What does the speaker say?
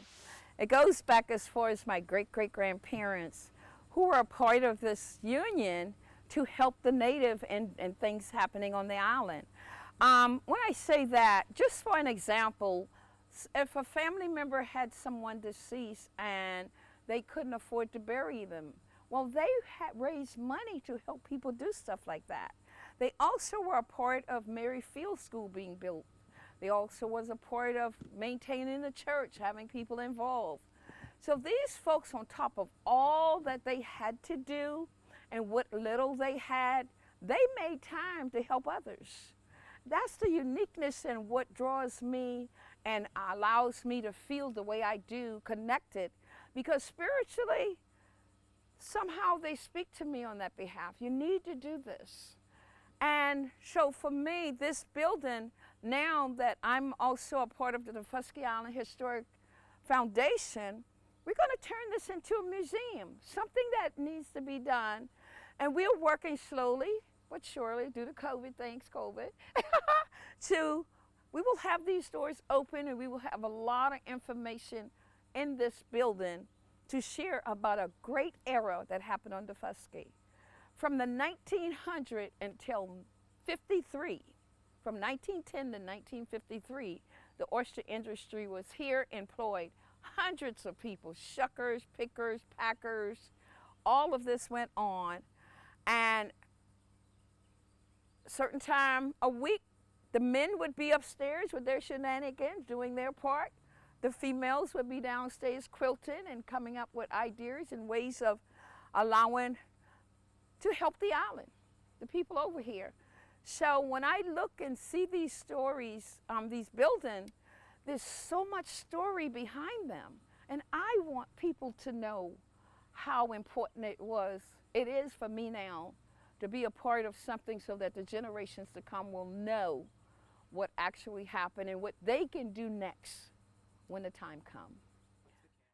people. It goes back as far as my great-great-grandparents who were a part of this union to help the native and things happening on the island. When I say that, just for an example, if a family member had someone deceased and they couldn't afford to bury them, well, they had raised money to help people do stuff like that. They also were a part of Mary Field School being built. They also was a part of maintaining the church, having people involved. So these folks, on top of all that they had to do and what little they had, they made time to help others. That's the uniqueness and what draws me and allows me to feel the way I do, connected, because spiritually, somehow they speak to me on that behalf. You need to do this. And so for me, this building, now that I'm also a part of the Daufuskie Island Historic Foundation, we're going to turn this into a museum, something that needs to be done. And we're working slowly but surely, due to COVID, thanks COVID, we will have these doors open and we will have a lot of information in this building to share about a great era that happened on Daufuskie. From the 1900 until 53, from 1910 to 1953, the oyster industry was here, employed hundreds of people, shuckers, pickers, packers, all of this went on. And certain time a week, the men would be upstairs with their shenanigans, doing their part. The females would be downstairs quilting and coming up with ideas and ways of allowing to help the island, the people over here. So when I look and see these stories, these buildings, there's so much story behind them. And I want people to know how important it is for me now to be a part of something so that the generations to come will know what actually happened and what they can do next when the time comes.